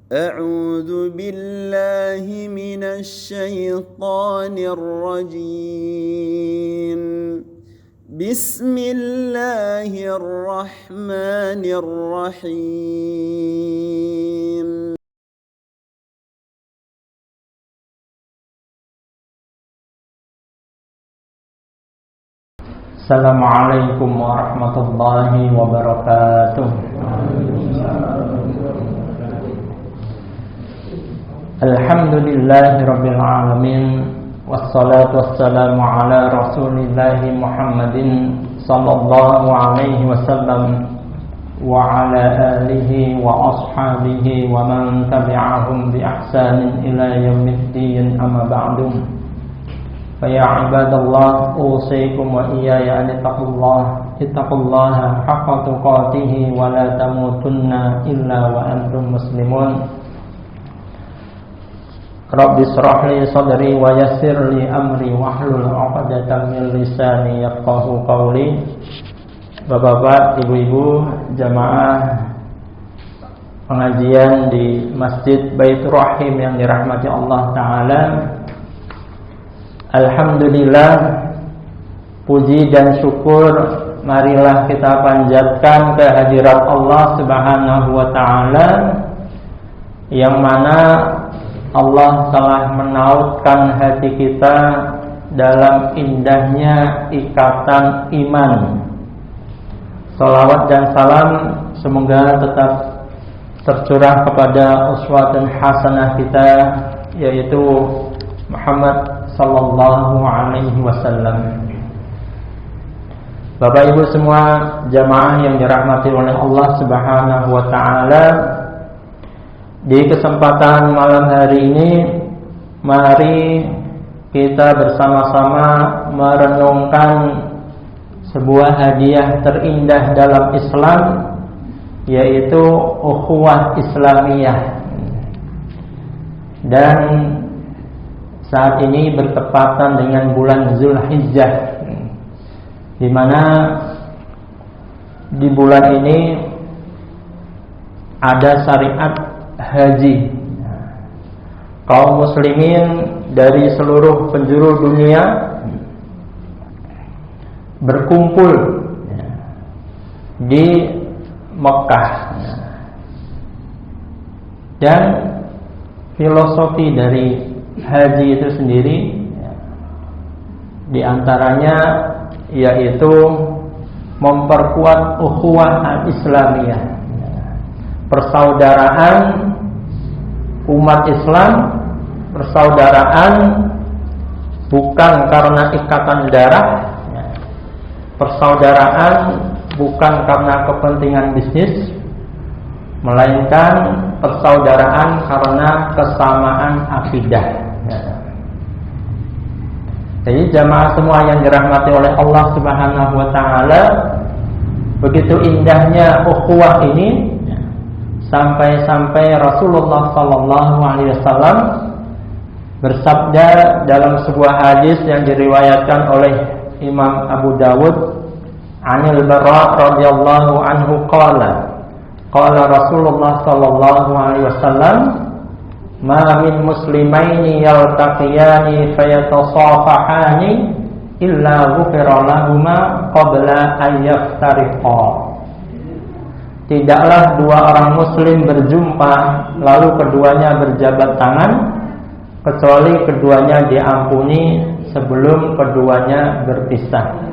أعوذ بالله من الشيطان الرجيم. بسم الله الرحمن الرحيم. Assalamualaikum warahmatullahi wabarakatuh. Alhamdulillahi rabbil alamin. Wassalatu wassalamu ala rasulillahi Muhammadin sallallahu alaihi wasallam wa ala alihi wa ashabihi wa man tabi'ahum bi ihsanin ila yaumiddin, amma ba'du. Faya ibadallah, usikum wa iyaya an ittaqullaha haqqa tuqatih wa la tamutunna illa wa antum muslimun. Rabbi shrah li sadri wa yassir li amri wahlul 'uqdatam min lisani yafqahu qawli. Bapak-bapak, ibu-ibu, jamaah pengajian di Masjid Baitur Rahim yang dirahmati Allah Ta'ala, alhamdulillah, puji dan syukur marilah kita panjatkan kehadirat Allah Subhanahu wa Ta'ala, yang mana Allah telah menautkan hati kita dalam indahnya ikatan iman. Salawat dan salam semoga tetap tercurah kepada uswatun hasanah kita, yaitu Muhammad sallallahu alaihi wasallam. Bapak Ibu semua jamaah yang dirahmati oleh Allah Subhanahu wa Ta'ala, di kesempatan malam hari ini mari kita bersama-sama merenungkan sebuah hadiah terindah dalam Islam, yaitu ukhuwah Islamiyah. Dan saat ini bertepatan dengan bulan Zulhijjah, di mana di bulan ini ada syariat haji. Kaum muslimin dari seluruh penjuru dunia berkumpul di Mekah, dan filosofi dari haji itu sendiri diantaranya yaitu memperkuat ukhuwah Islamiyah, persaudaraan umat Islam, persaudaraan bukan karena ikatan darah, persaudaraan bukan karena kepentingan bisnis, melainkan persaudaraan karena kesamaan akidah. Jadi jamaah semua yang dirahmati oleh Allah Subhanahu wa Ta'ala, begitu indahnya ukhuwah ini, sampai-sampai Rasulullah sallallahu alaihi wasallam bersabda dalam sebuah hadis yang diriwayatkan oleh Imam Abu Dawud, Anil Bara radhiyallahu anhu qala Rasulullah sallallahu alaihi wasallam, ma min muslimaini yaltaqiyani fayatasafahani illa ghufira lahuma qabla an yaftariqa. Tidaklah dua orang muslim berjumpa lalu keduanya berjabat tangan kecuali keduanya diampuni sebelum keduanya berpisah.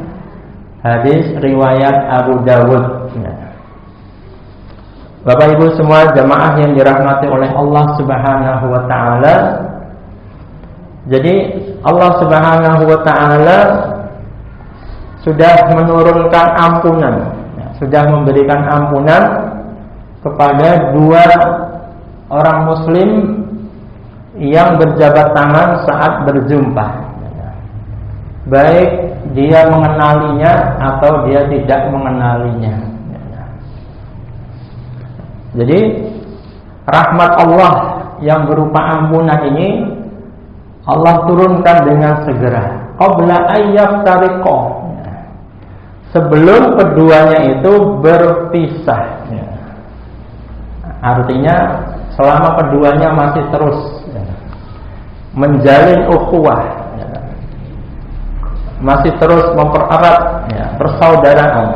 Hadis riwayat Abu Dawud. Bapak Ibu semua jamaah yang dirahmati oleh Allah Subhanahu wa Ta'ala, jadi Allah Subhanahu wa Ta'ala sudah menurunkan ampunan, sudah memberikan ampunan kepada dua orang muslim yang berjabat tangan saat berjumpa, baik dia mengenalinya atau dia tidak mengenalinya. Jadi rahmat Allah yang berupa ampunan ini Allah turunkan dengan segera, qabla ayyaftariqa, sebelum keduanya itu berpisah. Artinya selama keduanya masih terus menjalin ukhuwah, masih terus mempererat persaudaraan,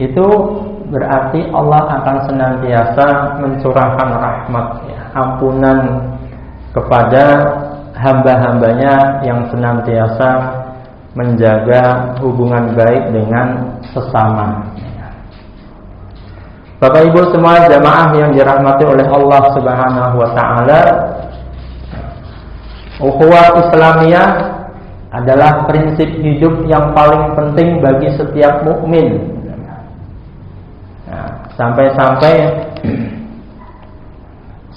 itu berarti Allah akan senantiasa mencurahkan rahmat, ampunan kepada hamba-hambanya yang senantiasa menjaga hubungan baik dengan sesama. Bapak Ibu semua jamaah yang dirahmati oleh Allah Subhanahu wa taala, ukhuwah Islamiyah adalah prinsip hidup yang paling penting bagi setiap mukmin. Sampai-sampai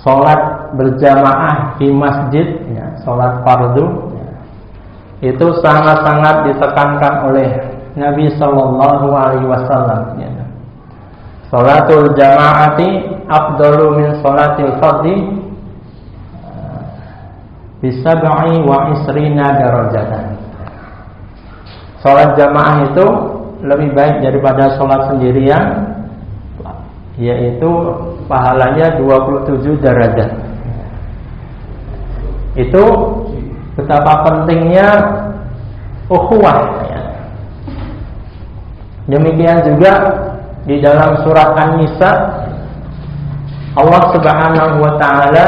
sholat berjamaah di masjid, sholat fardu, itu sangat-sangat ditekankan oleh Nabi Sallallahu Alaihi Wasallam. Sholatul jamaati afdalu min sholatil fardhi bisab'i wa isrina darajatan. Sholat jamaah itu lebih baik daripada sholat sendirian, yaitu pahalanya 27 derajat. Itu betapa pentingnya ukhuwah. Demikian juga di dalam surat An-Nisa, Allah Subhanahu wa taala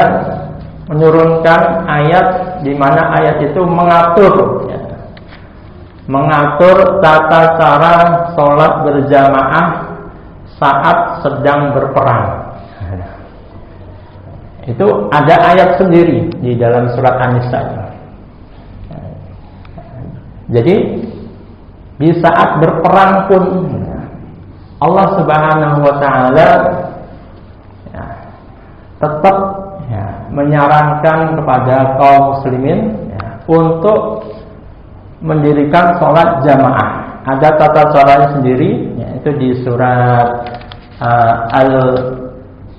menurunkan ayat di mana ayat itu mengatur tata cara sholat berjamaah saat sedang berperang. Itu ada ayat sendiri di dalam surat An-Nisa. Jadi di saat berperang pun Allah Subhanahu wa taala tetap menyarankan kepada kaum muslimin untuk mendirikan sholat jamaah. Ada tata caranya sendiri, yaitu di surat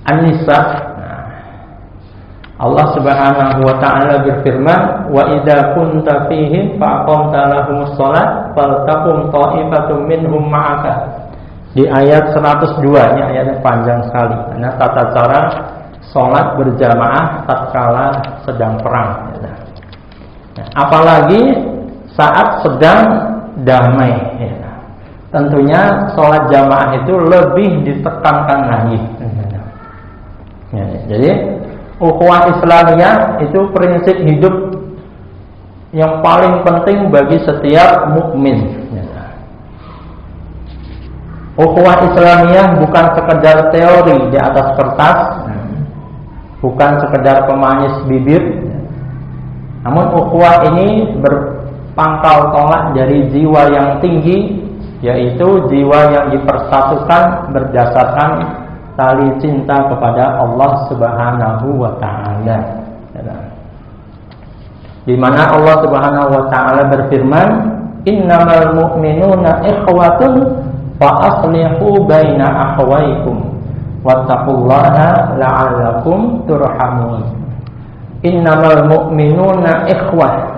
An-Nisa. Allah Subhanahu wa taala berfirman, "Wa idza kunta fihim fa aqamta lahumus shalah faltaqum ta'ifatun minhum ma'aka." Di ayat 102, ini ayatnya panjang sekali. Karena tata cara sholat berjamaah tatkala sedang perang. Apalagi saat sedang damai. Tentunya sholat jamaah itu lebih ditekankan lagi. Jadi ukhuwah Islamiyah itu prinsip hidup yang paling penting bagi setiap mukmin. Ukhuwah Islamiyah bukan sekedar teori di atas kertas, bukan sekedar pemanis bibir, namun ukhuwah ini berpangkal tolak dari jiwa yang tinggi, yaitu jiwa yang dipersatukan berdasarkan tali cinta kepada Allah Subhanahu wa taala. Di mana Allah Subhanahu wa taala berfirman, "Innamal mu'minuna ikhwatun fa aslihu baina akhawaykum wattaqullaha la'allakum turhamun." Innamal mu'minuna ikhwah.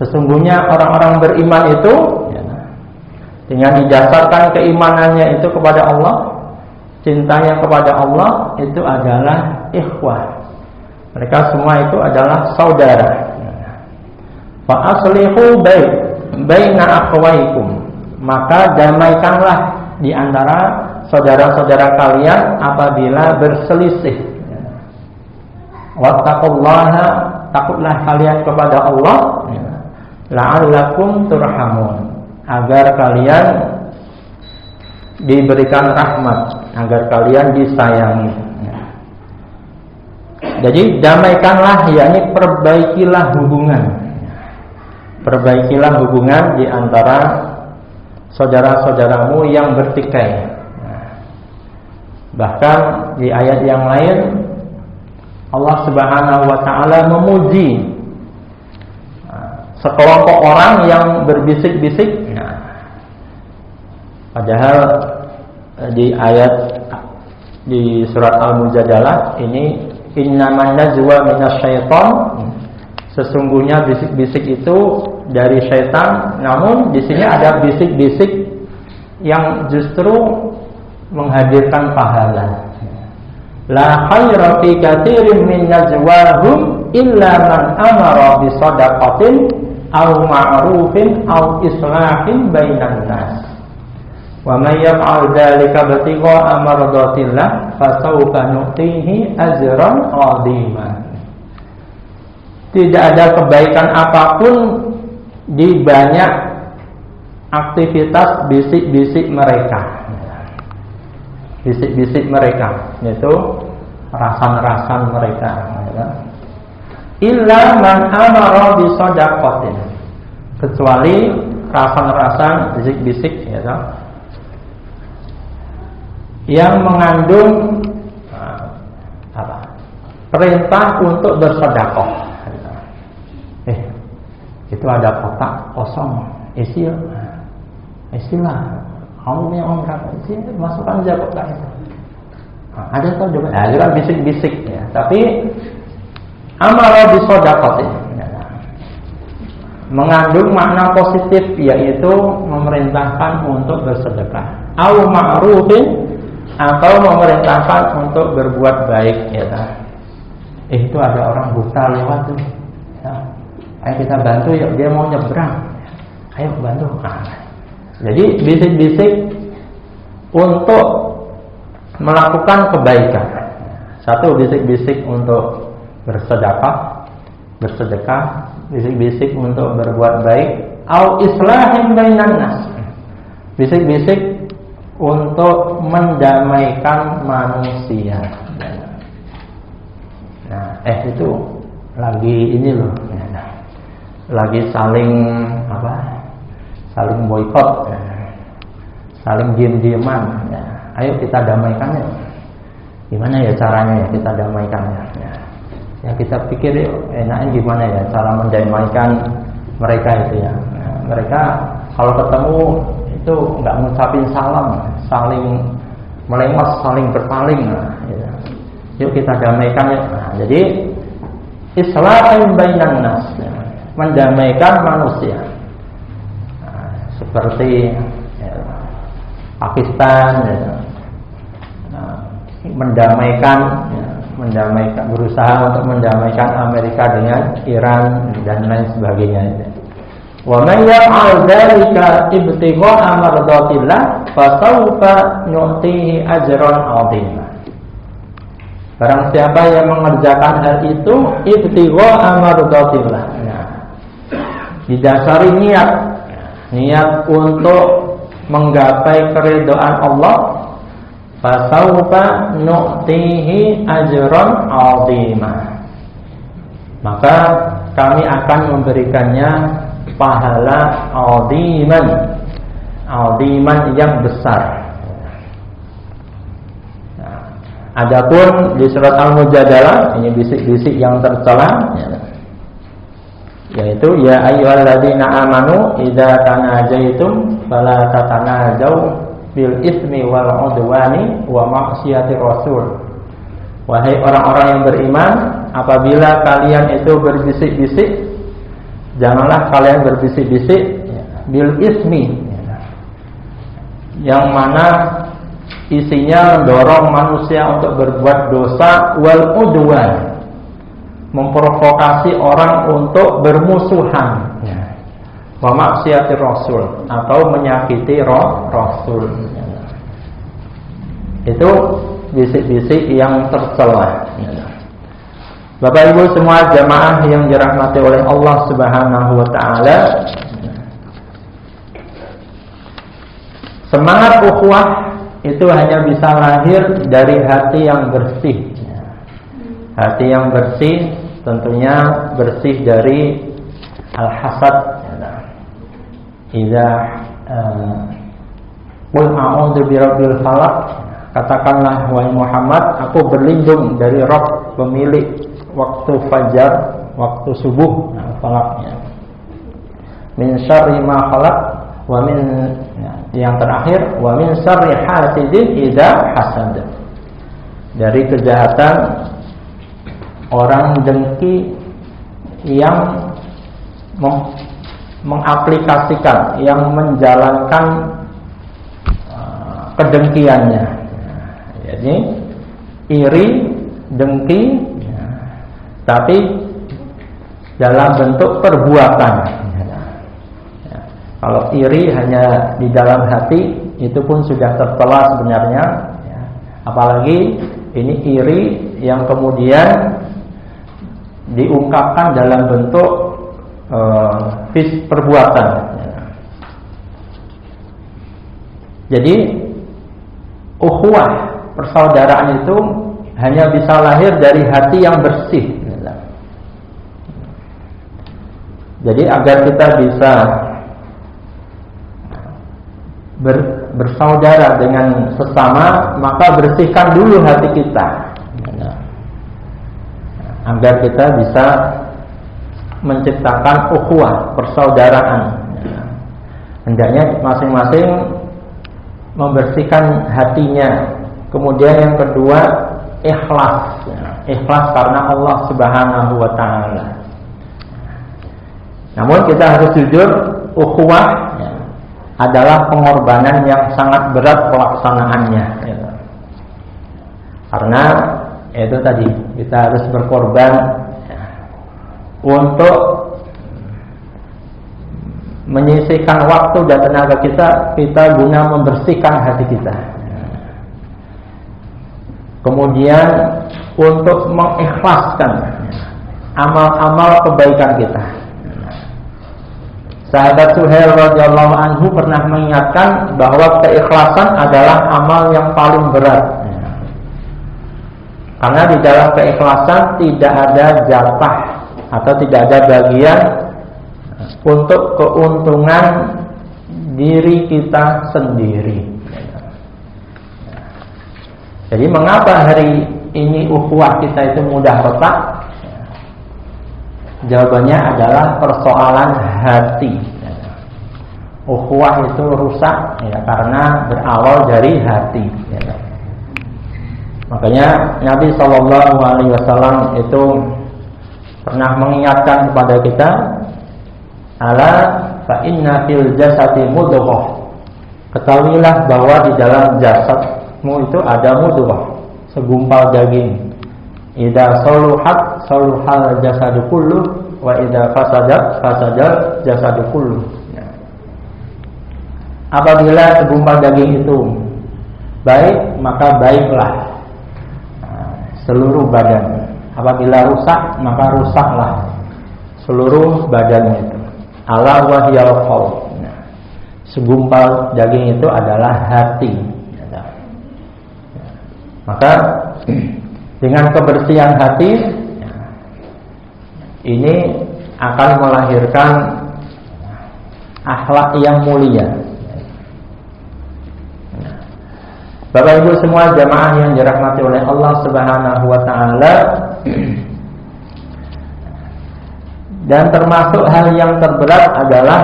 Sesungguhnya orang-orang beriman itu dengan didasarkan keimanannya itu kepada Allah, cintanya kepada Allah, itu adalah ikhwah. Mereka semua itu adalah saudara. Fa aslihu baina akhawaykum. Maka damaikanlah di antara saudara-saudara kalian apabila berselisih. Wattaqullaha, takutlah kalian kepada Allah, la'allakum turhamun, agar kalian diberikan rahmat, agar kalian disayangi. Jadi damaikanlah, yakni perbaikilah hubungan di antara saudara-saudaramu yang bertikai. Bahkan di ayat yang lain Allah Subhanahu wa taala memuji sekelompok orang yang berbisik-bisik. Padahal di ayat di surat Al-Mujadalah ini, innaman najwa minasyaiton, sesungguhnya bisik-bisik itu dari syaitan. Namun di sini ada bisik-bisik yang justru menghadirkan pahala, La khaira fi katsirin min najwahum illa man amara bi shadaqatin aw ma'rufin aw islahin bainan nas. Wa may yaf'al dzalika ibtigha'a mardatillah fasawfa nu'tihi ajran 'aziman. Tidak ada kebaikan apapun di banyak aktivitas bisik-bisik mereka. Bisik-bisik mereka, yaitu rasan-rasan mereka. Illa man amara bi shadaqatin, kecuali rasan-rasan bisik-bisik, ya, yang mengandung perintah untuk bersedekah. Itu ada kotak kosong, isilah. Kamu punya uang berapa? Masukkan aja kotak itu. Ada atau coba? Itu kan bisik-bisik, ya. Tapi amara bisedaqatin mengandung makna positif, yaitu memerintahkan untuk bersedekah. Au ma'rufin, atau memerintahkan untuk berbuat baik, ya. Itu ada orang buta lewat tuh. Ya. Ayo kita bantu, yuk, dia mau nyebrang. Ayo bantu. Jadi bisik-bisik untuk melakukan kebaikan. Satu, bisik-bisik untuk bersedekah, bisik-bisik untuk berbuat baik, au islahin bainan nas. Bisik-bisik untuk mendamaikan manusia. Nah, itu lagi ini loh. Lagi saling saling boikot, saling diam-diaman. Ayo kita damaikannya. Gimana ya caranya ya kita damaikannya? Ya kita pikir enaknya gimana ya cara mendamaikan mereka itu ya. Mereka kalau ketemu itu nggak ngucapin salam, saling melengos, saling berpaling. Ya. Yuk kita damaikan ya. Jadi islahin bainan nas, mendamaikan manusia. Seperti Pakistan, mendamaikan, berusaha untuk mendamaikan Amerika dengan Iran dan lain sebagainya. Wa may yaf'al dzalika ibtigha'a mardatillah fasawfa nu'tihi ajran 'azima. Barang siapa yang mengerjakan hal itu ibtigha'a mardatillah, didasari niat untuk menggapai keridhaan Allah, fasawfa nu'tihi ajran 'azima, maka kami akan memberikannya pahala 'aziman yang besar. Adapun di surat Al-Mujadalah, ini bisik-bisik yang tercela, yaitu ya ayyuhalladzina amanu idza tanajaitum fala tatanajau bil ismi wal udwani wa ma'siyati rasul. Wahai orang-orang yang beriman, apabila kalian itu berbisik-bisik, janganlah kalian berbisik-bisik bil ismi, yang mana isinya mendorong manusia untuk berbuat dosa, wal udwan, memprovokasi orang untuk bermusuhan, wa maksiati rasul, atau menyakiti rasul. Itu bisik-bisik yang tercela. Bapak Ibu semua jamaah yang dirahmati oleh Allah Subhanahu wa taala, semangat ukhuwah itu hanya bisa lahir dari hati yang bersih. Hati yang bersih tentunya bersih dari al-hasad. Idza qul a'udzu birabbil falaq, katakanlah wahai Muhammad, aku berlindung dari Rabb pemilik waktu fajar, waktu subuh, falaknya. Min syarri ma khalaq, wa min, yang terakhir, wa min syarri hasidin idza hasad, dari kejahatan orang dengki yang mengaplikasikan, yang menjalankan kedengkiannya. Jadi iri, dengki, tapi dalam bentuk perbuatan. Kalau iri hanya di dalam hati, itu pun sudah tercela sebenarnya. Apalagi ini iri yang kemudian diungkapkan dalam bentuk perbuatan. Jadi ukhuwah, persaudaraan itu hanya bisa lahir dari hati yang bersih. Jadi agar kita bisa bersaudara dengan sesama, maka bersihkan dulu hati kita, agar kita bisa menciptakan ukhuwah, persaudaraan. Hendaknya masing-masing membersihkan hatinya. Kemudian yang kedua, ikhlas. Ikhlas karena Allah Subhanahu wa ta'ala. Namun kita harus jujur, ukhuwah adalah pengorbanan yang sangat berat pelaksanaannya. Karena itu tadi, kita harus berkorban untuk menyisihkan waktu dan tenaga kita guna membersihkan hati kita. Kemudian untuk mengikhlaskan amal-amal kebaikan kita. Sahabat Suhail radhiyallahu anhu pernah mengingatkan bahwa keikhlasan adalah amal yang paling berat. Karena di dalam keikhlasan tidak ada jatah atau tidak ada bagian untuk keuntungan diri kita sendiri. Jadi mengapa hari ini ukhuwah kita itu mudah retak? Jawabannya adalah persoalan hati. Ukhuwah itu rusak karena berawal dari hati. Makanya Nabi SAW itu pernah mengingatkan kepada kita, ala fa inna fil jasadi mudghah. Ketahuilah bahwa di dalam jasadmu itu ada mudghah, segumpal daging. Idza saluhat saluhal jasadu kullu wa idza fasadat fasadal jasadu kullu. Apabila segumpal daging itu baik, maka baiklah seluruh badan. Apabila rusak, maka rusaklah seluruh badan itu. Ala wahyal qalb. Segumpal daging itu adalah hati. Maka dengan kebersihan hati ini akan melahirkan akhlak yang mulia. Bapak Ibu semua jamaah yang dirahmati oleh Allah Subhanahu wa ta'ala, dan termasuk hal yang terberat adalah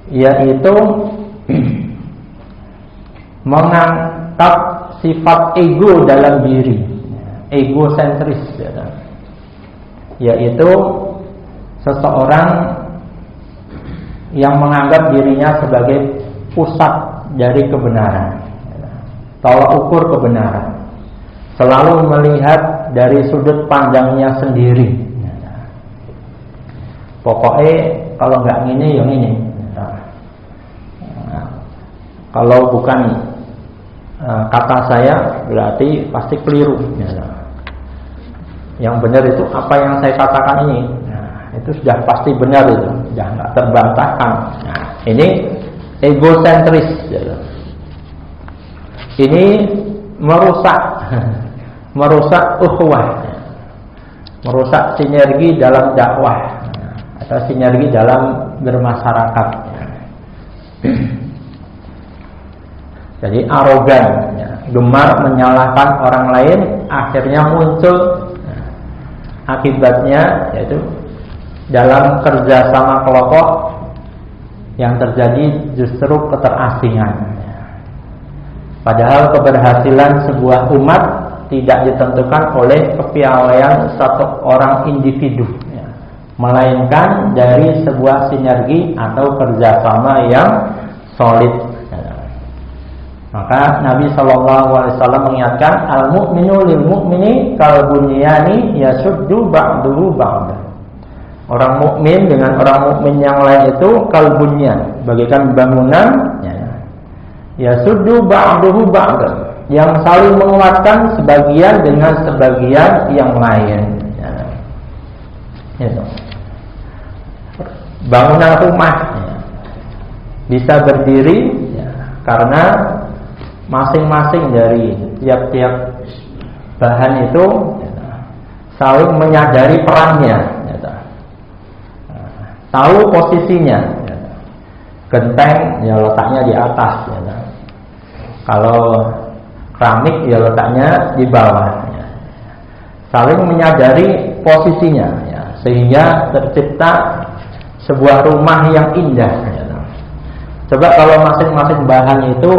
yaitu mengangkat sifat ego dalam diri, egosentris, yaitu seseorang yang menganggap dirinya sebagai pusat dari kebenaran, tolak ukur kebenaran, selalu melihat dari sudut pandangnya sendiri. Pokoknya kalau nggak gini, yang ini. Kalau bukan kata saya, berarti pasti keliru. Yang benar itu apa yang saya katakan ini. Itu sudah pasti benar, itu sudah nggak terbantahkan. Ini egosentris. Ini merusak ukhuwah, merusak sinergi dalam dakwah atau sinergi dalam bermasyarakat. Jadi arogan, gemar menyalahkan orang lain, akhirnya muncul akibatnya yaitu dalam kerjasama kelompok yang terjadi justru keterasingan. Padahal keberhasilan sebuah umat tidak ditentukan oleh kepiawaian satu orang individu, melainkan dari sebuah sinergi atau kerjasama yang solid. Maka Nabi SAW mengingatkan, al-mu'minu lil mu'mini kal bunyani yasuddu ba'duhu ba'da. Orang mukmin dengan orang mukmin yang lain itu kal bunyan, bagaikan bangunan, yasuddu ba'duhu ba'da, yang saling menguatkan sebagian dengan sebagian yang lain. Bangunan rumah bisa berdiri karena masing-masing dari tiap-tiap bahan itu saling menyadari perannya, tahu posisinya. Genteng ya letaknya di atas, kalau keramik ya letaknya di bawah. Saling menyadari posisinya, sehingga tercipta sebuah rumah yang indah. Coba kalau masing-masing bahan itu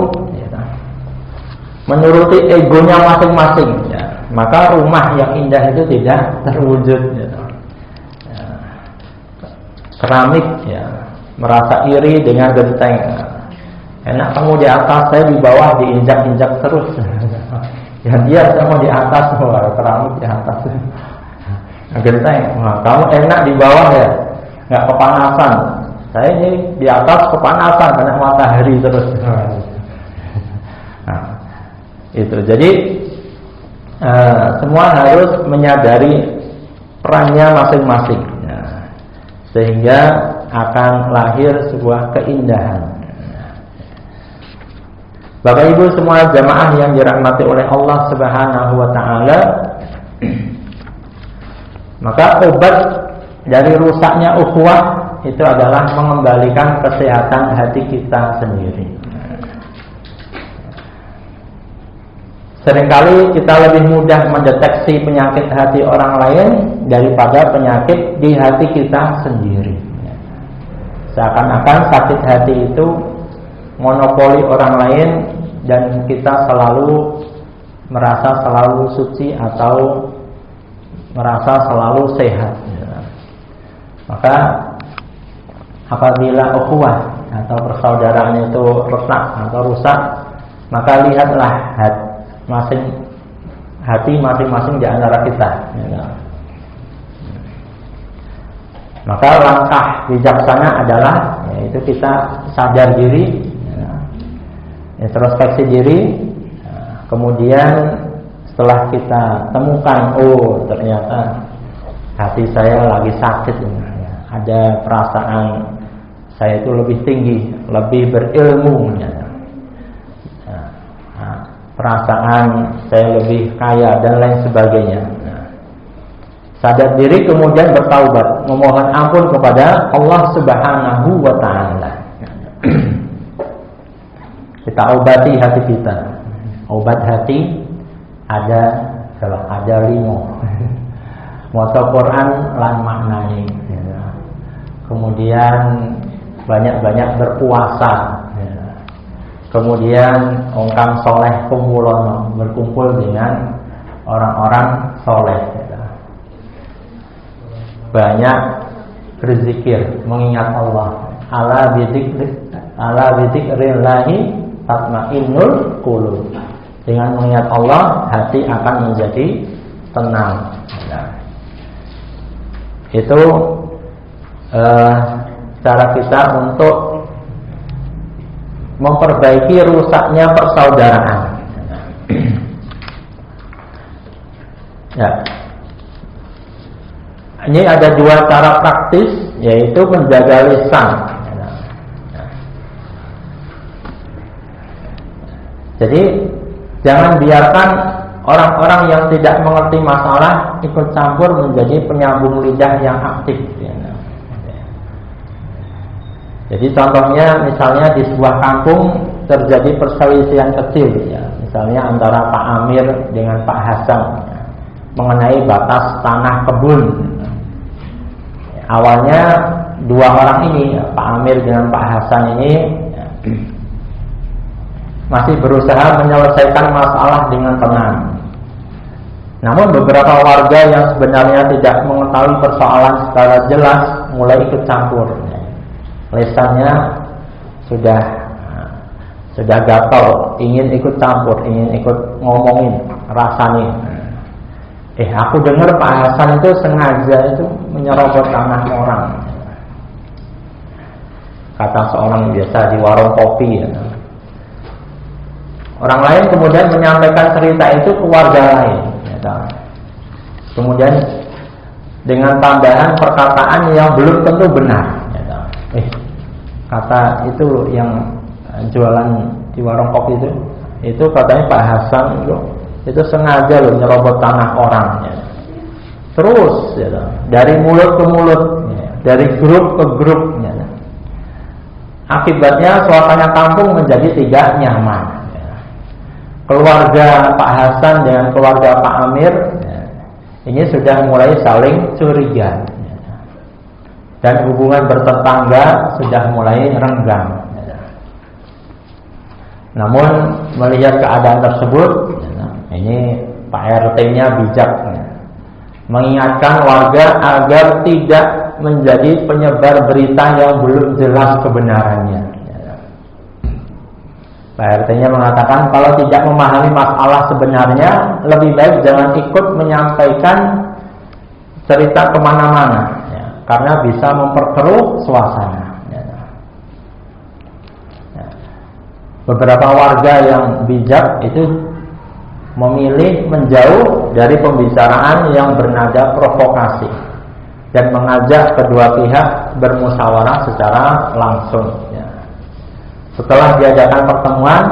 menuruti egonya masing-masing, maka rumah yang indah itu tidak terwujud. Keramik merasa iri dengan genteng, enak kamu di atas, saya di bawah, diinjak-injak terus. Yang dia sama di atas, keramik di atas. Genteng, kamu enak di bawah ya, nggak kepanasan. Saya ini di atas kepanasan karena matahari terus. Nah, itu. Jadi semua harus menyadari perannya masing-masing, sehingga akan lahir sebuah keindahan. Bapak Ibu semua jamaah yang dirahmati oleh Allah Subhanahu wa taala, maka obat dari rusaknya ukhuwah itu adalah mengembalikan kesehatan hati kita sendiri. Seringkali kita lebih mudah mendeteksi penyakit hati orang lain daripada penyakit di hati kita sendiri. Seakan-akan sakit hati itu monopoli orang lain dan kita selalu merasa selalu suci atau merasa selalu sehat. Maka apabila ukhuwah atau persaudaraan itu retak atau rusak, maka lihatlah hati masing-masing di antara kita. Maka langkah bijaksana adalah yaitu kita sadar diri, introspeksi diri, kemudian setelah kita temukan, oh ternyata hati saya lagi sakit, ada perasaan saya itu lebih tinggi, lebih berilmu, perasaan saya lebih kaya dan lain sebagainya. Sadar diri kemudian bertaubat, memohon ampun kepada Allah Subhanahu wa taala. Kita obati hati kita. Obat hati ada 5. Maca Quran lan maknani. Kemudian banyak-banyak berpuasa. Kemudian ongkang soleh kumulono, berkumpul dengan orang-orang soleh. Banyak berzikir, mengingat Allah. Ala bidzikrillahi tatmainnul qulub. Dengan mengingat Allah, hati akan menjadi tenang. Itu cara kita untuk memperbaiki rusaknya persaudaraan. Ya. Ini ada 2 cara praktis, yaitu menjaga lisan. Jadi jangan biarkan orang-orang yang tidak mengerti masalah ikut campur menjadi penyambung lidah yang aktif. Jadi contohnya misalnya di sebuah kampung terjadi perselisihan kecil, misalnya antara Pak Amir dengan Pak Hasan mengenai batas tanah kebun. Awalnya 2 orang ini, Pak Amir dengan Pak Hasan ini masih berusaha menyelesaikan masalah dengan tenang. Namun beberapa warga yang sebenarnya tidak mengetahui persoalan secara jelas mulai ikut campur. Lisannya sudah sudah gatal, ingin ikut campur, ingin ikut ngomongin, rasanya. Aku dengar Pak Hasan itu sengaja itu menyerobot tanah orang. Kata seorang biasa di warung kopi. Ya. Orang lain kemudian menyampaikan cerita itu ke warga lain. Ya. Kemudian dengan tambahan perkataan yang belum tentu benar. Ya. Kata itu yang jualan di warung kopi itu katanya Pak Hasan itu sengaja loh nyerobot tanah orang. Ya. Terus ya, dari mulut ke mulut, ya, dari grup ke grup. Ya. Akibatnya suasana kampung menjadi tidak nyaman. Ya. Keluarga Pak Hasan dengan keluarga Pak Amir ya, ini sudah mulai saling curiga. Ya. Dan hubungan bertetangga sudah mulai renggang. Ya. Namun melihat keadaan tersebut, ya, ini Pak RT-nya bijak ya, mengingatkan warga agar tidak menjadi penyebar berita yang belum jelas kebenarannya. Pak RT-nya mengatakan kalau tidak memahami masalah sebenarnya, lebih baik jangan ikut menyampaikan cerita kemana-mana, ya, karena bisa memperkeruh suasana. Ya. Beberapa warga yang bijak itu memilih menjauh dari pembicaraan yang bernada provokasi dan mengajak kedua pihak bermusyawarah secara langsung. Ya. Setelah diadakan pertemuan,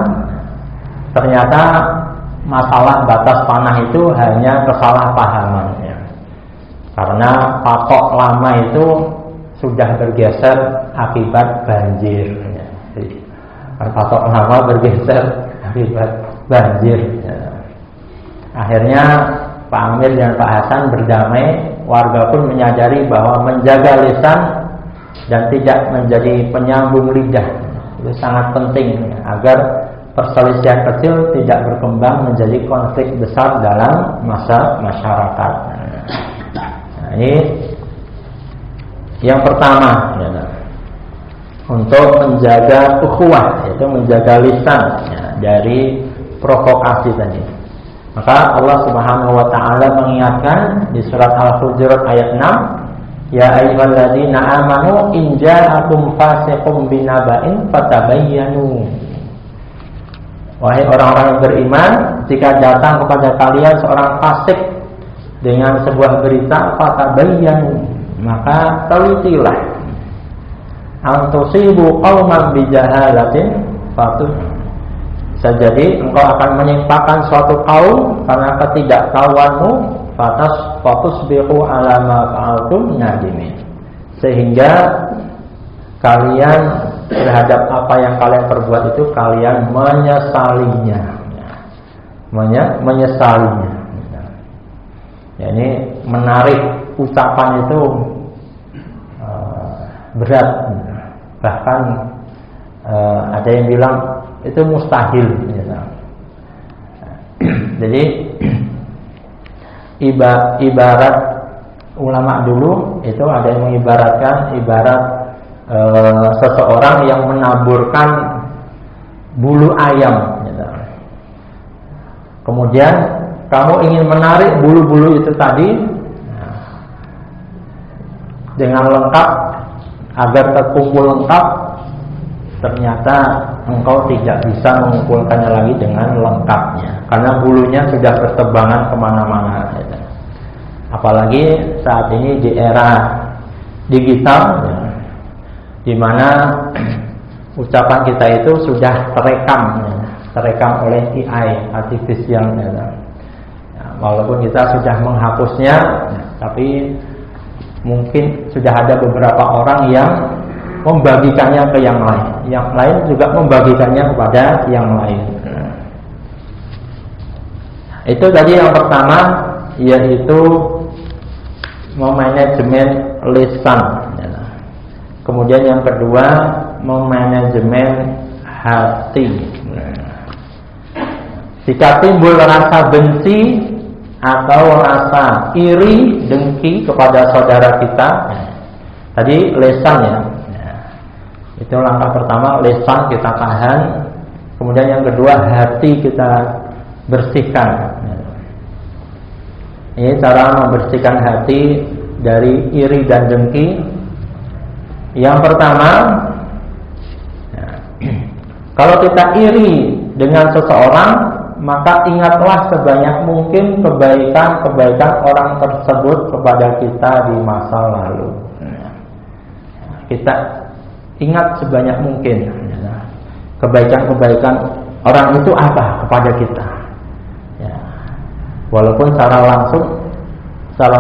ternyata masalah batas tanah itu hanya kesalahpahaman. Ya. Karena patok lama itu sudah bergeser akibat banjir. Ya. Jadi, patok lama bergeser akibat banjir. Ya. Akhirnya Pak Amir dan Pak Hasan berdamai. Warga pun menyadari bahwa menjaga lisan dan tidak menjadi penyambung lidah itu sangat penting agar perselisihan kecil tidak berkembang menjadi konflik besar dalam masyarakat. Nah, ini yang pertama ya, untuk menjaga ukhuwah, yaitu menjaga lisan ya, dari provokasi tadi. Maka Allah Subhanahu wa taala mengingatkan di surat Al-Hujurat ayat 6, ya ayyuhalladzina amanu in ja'akum fasiqun binaba'in fatabayyanu. Wahai orang-orang yang beriman, jika datang kepada kalian seorang fasik dengan sebuah berita, fatabayyanu, maka telitilah. Antusibu qauman bijahalatin fatuh. Bisa jadi engkau akan menimpakan suatu kaum karena ketidaktahuanmu, fatusbihu ala ma fa'altum nadimin, sehingga kalian terhadap apa yang kalian perbuat itu kalian menyesalinya. Menyesalinya. Ya, ini menarik ucapan itu berat. Bahkan ada yang bilang itu mustahil. Jadi ibarat ulama dulu itu ada yang mengibaratkan ibarat seseorang yang menaburkan bulu ayam. Kemudian kamu ingin menarik bulu-bulu itu tadi dengan lengkap agar terkumpul lengkap, ternyata engkau tidak bisa mengumpulkannya lagi dengan lengkapnya karena bulunya sudah bertebangan kemana-mana. Apalagi saat ini di era digital, di mana ucapan kita itu sudah terekam oleh AI, artificial. Walaupun kita sudah menghapusnya, tapi mungkin sudah ada beberapa orang yang membagikannya ke yang lain juga membagikannya kepada yang lain. Itu tadi yang pertama, yaitu memanajemen lisan. Kemudian yang kedua, memanajemen hati. Jika timbul rasa benci atau rasa iri, dengki kepada saudara kita, tadi lisan ya. Itu langkah pertama, lisan kita tahan Kemudian yang kedua, hati kita bersihkan. Ini cara membersihkan hati dari iri dan dengki. Yang pertama, kalau kita iri dengan seseorang, maka ingatlah sebanyak mungkin kebaikan-kebaikan orang tersebut kepada kita di masa lalu. Kita ingat sebanyak mungkin kebaikan-kebaikan orang itu apa kepada kita. Walaupun secara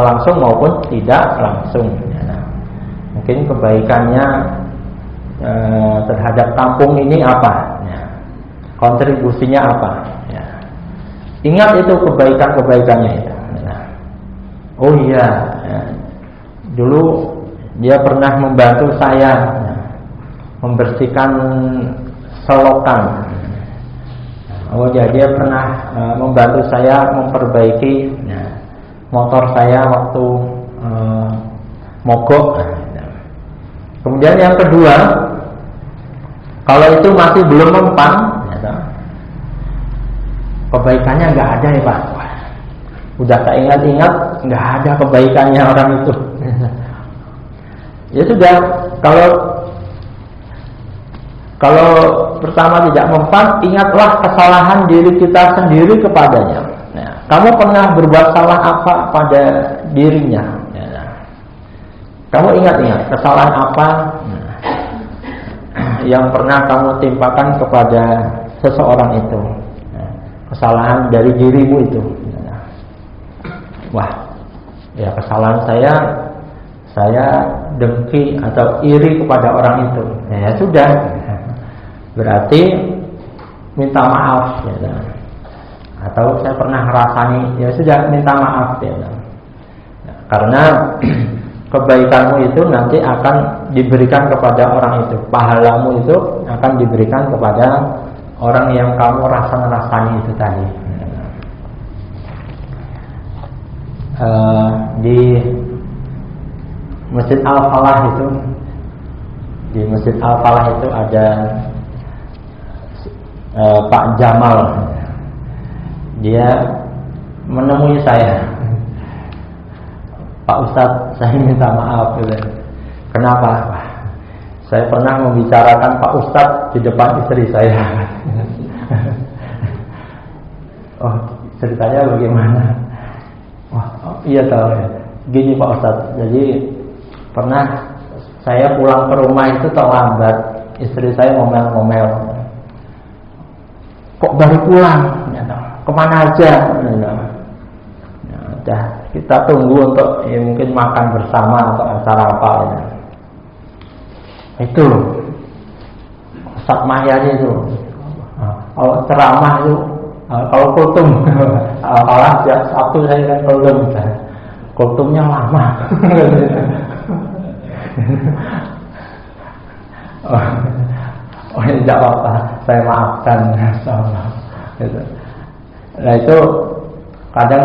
langsung maupun tidak langsung. Mungkin kebaikannya terhadap kampung ini apa? Kontribusinya apa? Ingat itu kebaikannya itu. Oh iya, dulu dia pernah membantu saya membersihkan selokan. Oh ya, dia pernah membantu saya memperbaiki motor saya waktu mogok. Kemudian yang kedua, kalau itu masih belum mempan, kebaikannya nggak ada ya Pak. Udah tak ingat-ingat, nggak ada kebaikannya orang itu. Ya sudah, kalau pertama tidak mempan, ingatlah kesalahan diri kita sendiri kepadanya. Kamu pernah berbuat salah apa pada dirinya? Kamu ingat kesalahan apa yang pernah kamu timpakan kepada seseorang itu? Kesalahan dari dirimu itu. Wah, ya kesalahan saya dengki atau iri kepada orang itu. Ya sudah, berarti minta maaf. Atau saya pernah ngerasani, ya sudah minta maaf. Karena kebaikanmu itu nanti akan diberikan kepada orang itu. Pahalamu itu akan diberikan kepada orang yang kamu rasani itu tadi. Di Masjid Al-Falah itu, ada Pak Jamal. Dia menemui saya. Pak Ustadz, saya minta maaf. Kenapa? Saya pernah membicarakan Pak Ustadz di depan istri saya. Oh, ceritanya bagaimana? Oh, iya tahu ya. Gini Pak Ustadz, jadi pernah saya pulang ke rumah itu terlambat. Istri saya ngomel-ngomel. Kok baru pulang? Kemana aja? Udah, kita tunggu untuk mungkin makan bersama atau acara apa ya. Itu Ustaz Mahyani itu kalau ceramah itu, kalau kultum kalau setiap Sabtu saya kan kultumnya lama. Oh tidak apa-apa, saya maafkan. Gitu. Nah itu kadang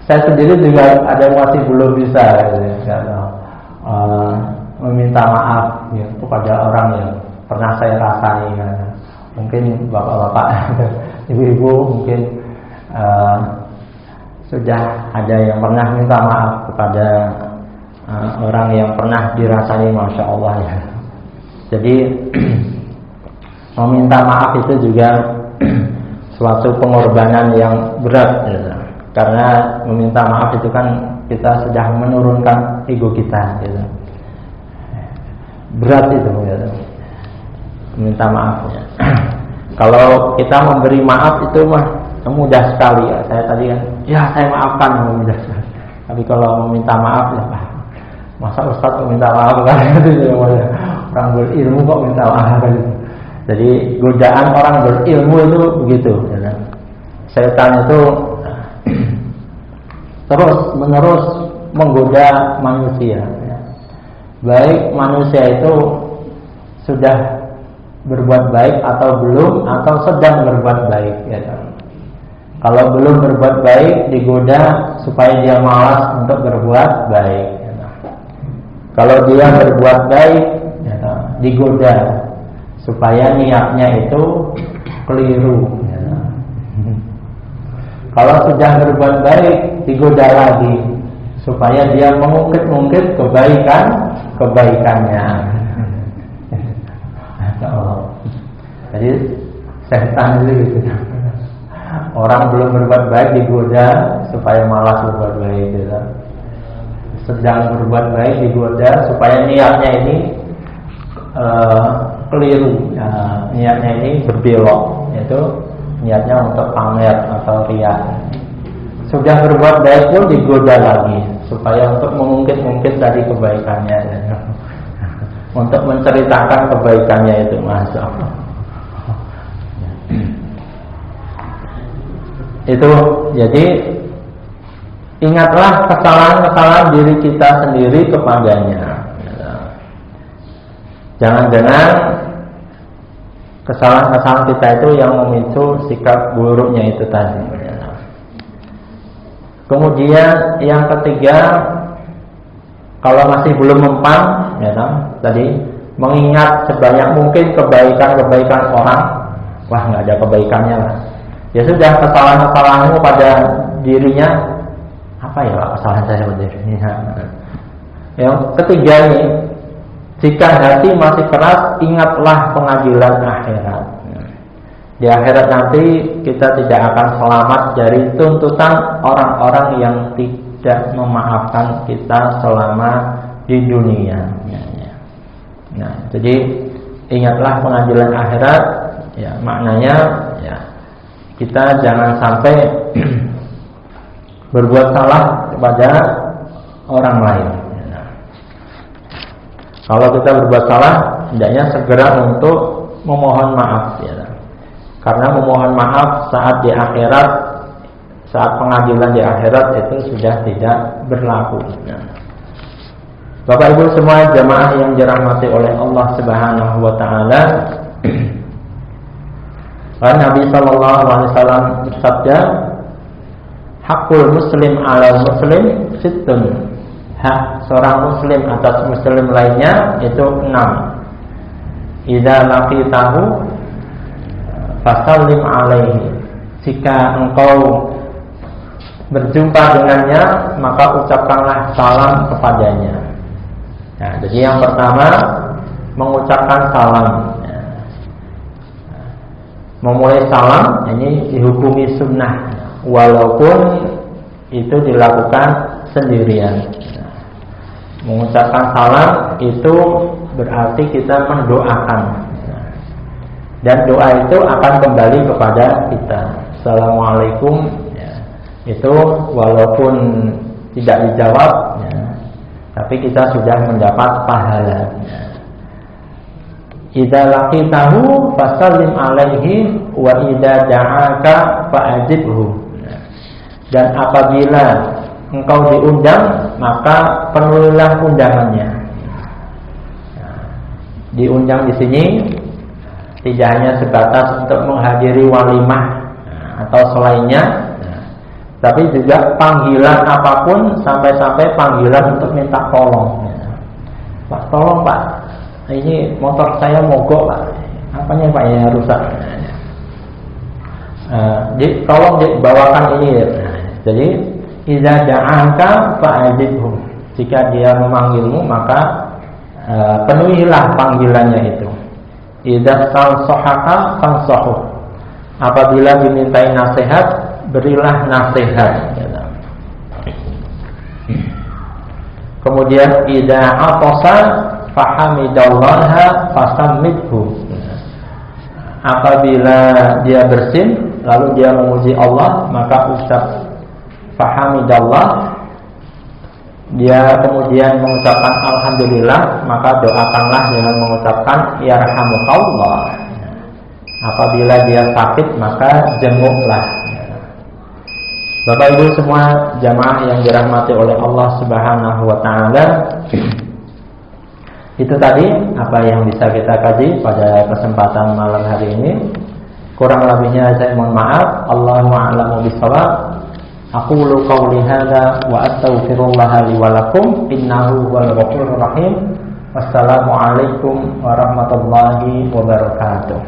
saya sendiri juga ada yang masih belum bisa meminta maaf ya, kepada orang yang pernah saya rasani. Mungkin bapak-bapak, ibu-ibu mungkin sudah ada yang pernah minta maaf kepada orang yang pernah dirasani, Masya Allah ya. Jadi meminta maaf itu juga suatu pengorbanan yang berat ya. Karena meminta maaf itu kan kita sudah menurunkan ego kita gitu. Berat itu ya. Minta maaf ya. Kalau kita memberi maaf itu mah mudah sekali ya. Saya tadi kan ya saya maafkan, mudah sekali. Tapi kalau meminta maaf ya masa Ustaz meminta maaf kan itu orang berilmu kok minta maaf kan. Jadi godaan orang berilmu itu begitu ya. Setan itu terus menerus menggoda manusia ya. Baik manusia itu sudah berbuat baik atau belum, atau sedang berbuat baik ya. Kalau belum berbuat baik, digoda supaya dia malas untuk berbuat baik ya. Kalau dia berbuat baik ya, digoda supaya niatnya itu keliru. Ya. Kalau sudah berbuat baik, digoda lagi supaya dia mengungkit-ungkit kebaikannya. Jadi setan itu gitu. Orang belum berbuat baik digoda supaya malas berbuat baik gitu. Sedang berbuat baik digoda supaya niatnya ini keliru. Niatnya ini berbelok, yaitu niatnya untuk pamer atau riya. Sudah berbuat baik pun digoda lagi supaya untuk mengungkit-ungkit tadi kebaikannya, untuk menceritakan kebaikannya itu, masya Allah. Itu jadi ingatlah kesalahan-kesalahan diri kita sendiri kepadanya. Jangan-jangan kesalahan-kesalahan kita itu yang memicu sikap buruknya itu tadi. Kemudian yang ketiga, kalau masih belum mempan, ya tadi mengingat sebanyak mungkin kebaikan-kebaikan orang, wah nggak ada kebaikannya lah. Ya sudah, kesalahan-kesalahanmu pada dirinya, apa ya kesalahan saya pada dirinya. Yang ketiga ini, jika hati masih keras, ingatlah pengadilan akhirat. Di akhirat nanti kita tidak akan selamat dari tuntutan orang-orang yang tidak memaafkan kita selama di dunia. Nah, jadi ingatlah pengadilan akhirat. Ya, maknanya ya, kita jangan sampai berbuat salah kepada orang lain. Kalau kita berbuat salah, hendaknya segera untuk memohon maaf, ya. Karena memohon maaf saat di akhirat, saat pengadilan di akhirat itu sudah tidak berlaku. Ya. Bapak Ibu semua jamaah yang dirahmati oleh Allah Subhanahu wa taala. Nabi sallallahu alaihi wasallam bersabda, "Hakul muslim 'alal muslim sittun." Hak seorang muslim atas muslim lainnya itu 6. Idza laqitahu fasallim alaihi. Jika engkau berjumpa dengannya, maka ucapkanlah salam kepadanya. Nah, jadi yang pertama mengucapkan salam. Memulai salam ini dihukumi sunnah, walaupun itu dilakukan sendirian. Mengucapkan salam itu berarti kita mendoakan, dan doa itu akan kembali kepada kita. Assalamualaikum, ya, itu walaupun tidak dijawab, ya, tapi kita sudah mendapat pahala. Idza laqitahu fasallim alaihi wa idza da'aka fa'ajibhu. Dan apabila engkau diundang, maka penuhilah undangannya. Diundang di sini tidak hanya sebatas untuk menghadiri walimah atau selainnya, tapi juga panggilan apapun, sampai-sampai panggilan untuk minta tolong. Pak, tolong Pak, ini motor saya mogok Pak. Apanya Pak yang rusak? Tolong dibawakan ini. Jadi idza da'aka fa'ajibhu. Jika dia memanggilmu, maka penuhilah panggilannya itu. Idza tansahaka fansahu. Apabila dimintai nasihat, berilah nasihat. Kemudian idza atasa fahamidallaha fasammidhu. Apabila dia bersin, lalu dia memuji Allah, maka ucap fahamidallah. Dia kemudian mengucapkan alhamdulillah, maka doakanlah dengan mengucapkan yarhamukallah. Apabila dia sakit, maka jenguklah. Bapak Ibu semua jamaah yang dirahmati oleh Allah Subhanahu wa taala, itu tadi apa yang bisa kita kaji pada kesempatan malam hari ini. Kurang lebihnya saya mohon maaf. Allahu a'lamu bishawab. Aqulu qawli hadza wa astaghfirullah li wa lakum innahu huwal ghafurur rahim. Wassalamu alaikum warahmatullahi wabarakatuh.